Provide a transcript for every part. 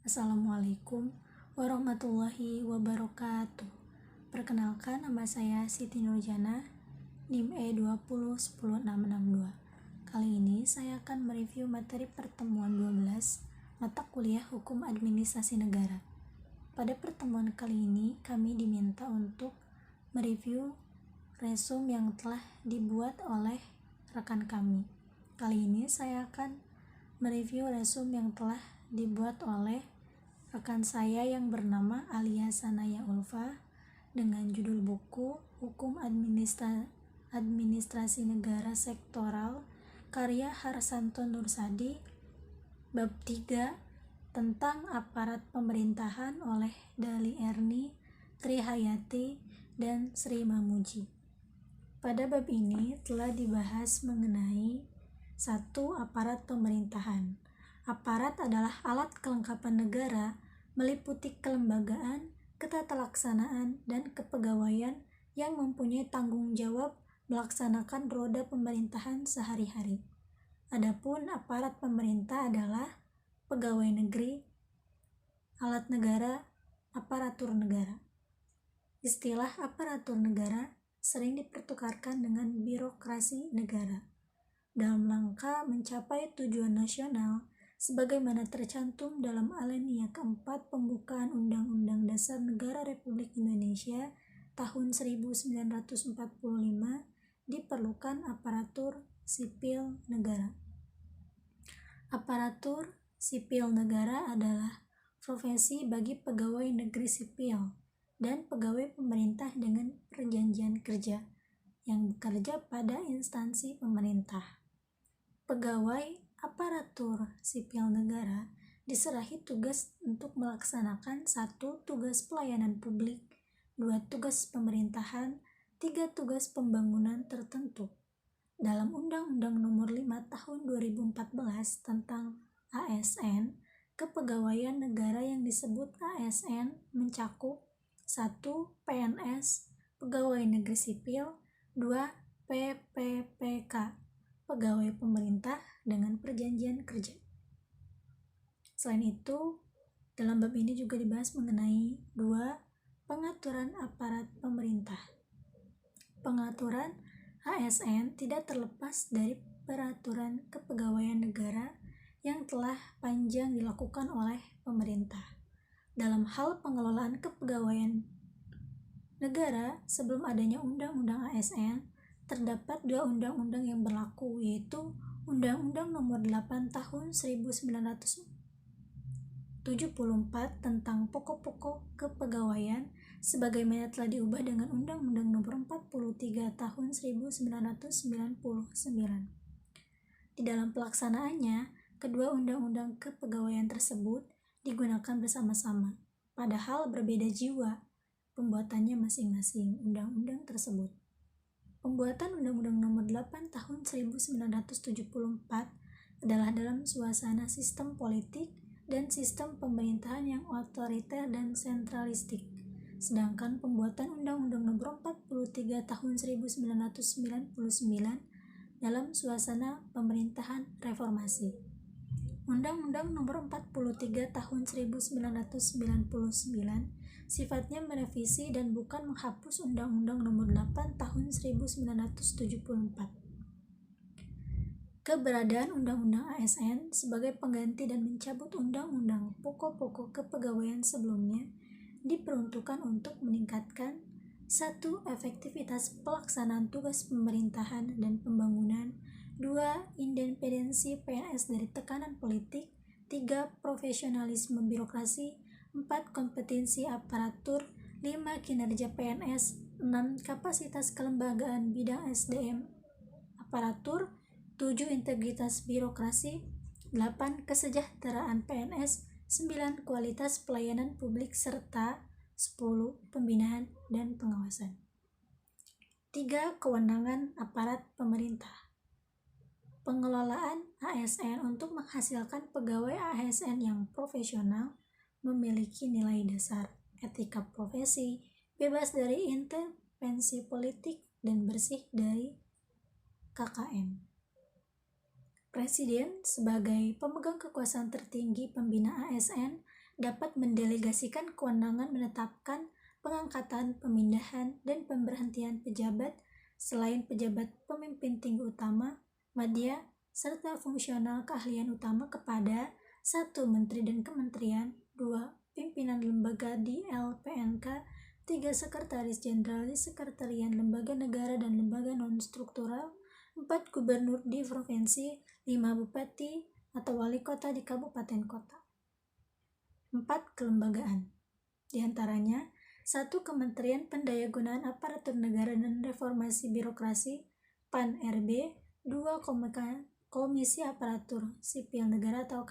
Assalamualaikum warahmatullahi wabarakatuh. Perkenalkan, nama saya Siti Nurjana, NIM E20100662. Kali ini saya akan mereview materi pertemuan 12 mata kuliah Hukum Administrasi Negara. Pada pertemuan kali ini, kami diminta untuk mereview resume yang telah dibuat oleh rekan kami. Kali ini saya akan mereview resume yang telah dibuat oleh rekan saya yang bernama Alia Sanaya Ulfa dengan judul buku Hukum Administrasi Negara Sektoral karya Harsanto Nursadi, bab 3 tentang aparat pemerintahan oleh Dali Erni, Trihayati, dan Sri Mamuji. Pada bab ini telah dibahas mengenai 1. Aparat pemerintahan. Aparat adalah alat kelengkapan negara meliputi kelembagaan, ketatalaksanaan, dan kepegawaian yang mempunyai tanggung jawab melaksanakan roda pemerintahan sehari-hari. Adapun aparat pemerintah adalah pegawai negeri, alat negara, aparatur negara. Istilah aparatur negara sering dipertukarkan dengan birokrasi negara dalam rangka mencapai tujuan nasional sebagaimana tercantum dalam alinea keempat pembukaan Undang-Undang Dasar Negara Republik Indonesia tahun 1945, diperlukan aparatur sipil negara. Aparatur sipil negara adalah profesi bagi pegawai negeri sipil dan pegawai pemerintah dengan perjanjian kerja yang bekerja pada instansi pemerintah. Pegawai aparatur sipil negara diserahi tugas untuk melaksanakan 1. Tugas pelayanan publik, 2. Tugas pemerintahan, 3. Tugas pembangunan tertentu. Dalam Undang-Undang Nomor 5 Tahun 2014 tentang ASN, kepegawaian negara yang disebut ASN mencakup 1. PNS, pegawai negeri sipil, 2. PPPK, pegawai pemerintah dengan perjanjian kerja. Selain itu, dalam bab ini juga dibahas mengenai 2. Pengaturan aparat pemerintah. Pengaturan ASN tidak terlepas dari peraturan kepegawaian negara yang telah panjang dilakukan oleh pemerintah. Dalam hal pengelolaan kepegawaian negara sebelum adanya Undang-Undang ASN, terdapat 2 undang-undang yang berlaku, yaitu Undang-Undang Nomor 8 Tahun 1974 tentang pokok-pokok kepegawaian sebagaimana telah diubah dengan Undang-Undang Nomor 43 Tahun 1999. Di dalam pelaksanaannya, kedua undang-undang kepegawaian tersebut digunakan bersama-sama, padahal berbeda jiwa pembuatannya masing-masing undang-undang tersebut. Pembuatan Undang-Undang Nomor 8 Tahun 1974 adalah dalam suasana sistem politik dan sistem pemerintahan yang otoriter dan sentralistik. Sedangkan pembuatan Undang-Undang Nomor 43 Tahun 1999 dalam suasana pemerintahan reformasi. Undang-Undang Nomor 43 Tahun 1999 sifatnya merevisi dan bukan menghapus Undang-Undang Nomor 8 Tahun 1974. Keberadaan Undang-Undang ASN sebagai pengganti dan mencabut Undang-Undang Pokok-pokok Kepegawaian sebelumnya diperuntukkan untuk meningkatkan 1. Efektivitas pelaksanaan tugas pemerintahan dan pembangunan, 2. Independensi PNS dari tekanan politik, 3. Profesionalisme birokrasi, 4. Kompetensi aparatur, 5. Kinerja PNS, 6. Kapasitas kelembagaan bidang SDM aparatur, 7. Integritas birokrasi, 8. Kesejahteraan PNS, 9. Kualitas pelayanan publik, serta 10. Pembinaan dan pengawasan. 3. Kewenangan aparat pemerintah. Pengelolaan ASN untuk menghasilkan pegawai ASN yang profesional memiliki nilai dasar, etika profesi, bebas dari intervensi politik, dan bersih dari KKN. Presiden sebagai pemegang kekuasaan tertinggi pembina ASN dapat mendelegasikan kewenangan menetapkan pengangkatan, pemindahan, dan pemberhentian pejabat selain pejabat pemimpin tinggi utama, madya, serta fungsional keahlian utama kepada 1. Menteri dan Kementerian, 2. Pimpinan lembaga di LPNK, 3. Sekretaris Jenderal di Sekretariat Lembaga Negara dan Lembaga Non-Struktural, 4. Gubernur di provinsi, 5. Bupati atau wali kota di kabupaten kota. 4. Kelembagaan. Di antaranya, 1. Kementerian Pendayagunaan Aparatur Negara dan Reformasi Birokrasi, PAN-RB, 2. Komisi Aparatur Sipil Negara atau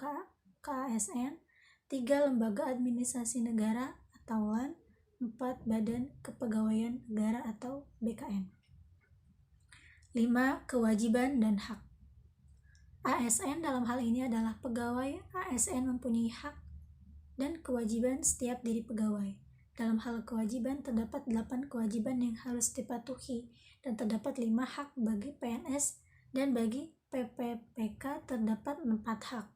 KASN, 3. Lembaga Administrasi Negara atau LAN, 4. Badan Kepegawaian Negara atau BKN. 5. Kewajiban dan hak. ASN dalam hal ini adalah pegawai. ASN mempunyai hak dan kewajiban setiap diri pegawai. Dalam hal kewajiban terdapat 8 kewajiban yang harus dipatuhi dan terdapat 5 hak bagi PNS dan bagi PPPK terdapat 4 hak.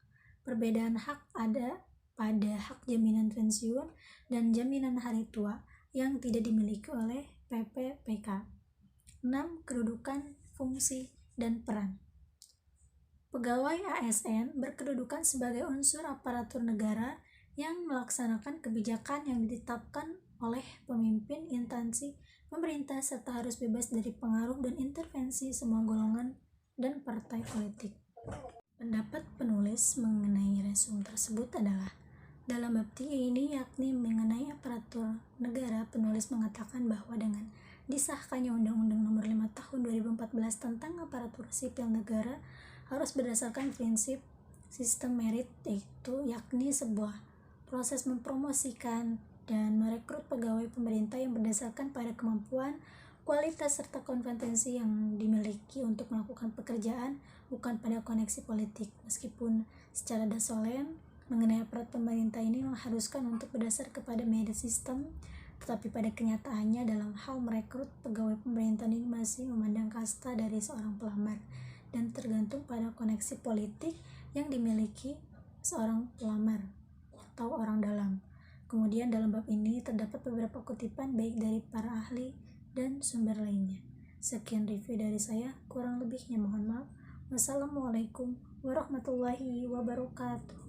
Perbedaan hak ada pada hak jaminan pensiun dan jaminan hari tua yang tidak dimiliki oleh PPPK. 6. Kedudukan, fungsi, dan peran. Pegawai ASN berkedudukan sebagai unsur aparatur negara yang melaksanakan kebijakan yang ditetapkan oleh pemimpin instansi pemerintah serta harus bebas dari pengaruh dan intervensi semua golongan dan partai politik. Pendapat penulis mengenai resume tersebut adalah dalam bab 3 ini yakni mengenai aparatur negara, penulis mengatakan bahwa dengan disahkannya Undang-Undang Nomor 5 Tahun 2014 tentang aparatur sipil negara harus berdasarkan prinsip sistem merit, yakni sebuah proses mempromosikan dan merekrut pegawai pemerintah yang berdasarkan pada kemampuan, kualitas, serta kompetensi yang dimiliki untuk melakukan pekerjaan, bukan pada koneksi politik. Meskipun secara dasolen mengenai aparat pemerintah ini mengharuskan untuk berdasar kepada merit system, tetapi pada kenyataannya dalam hal merekrut pegawai pemerintah ini masih memandang kasta dari seorang pelamar dan tergantung pada koneksi politik yang dimiliki seorang pelamar atau orang dalam. Kemudian dalam bab ini terdapat beberapa kutipan baik dari para ahli dan sumber lainnya. Sekian review dari saya, kurang lebihnya mohon maaf. Wassalamualaikum warahmatullahi wabarakatuh.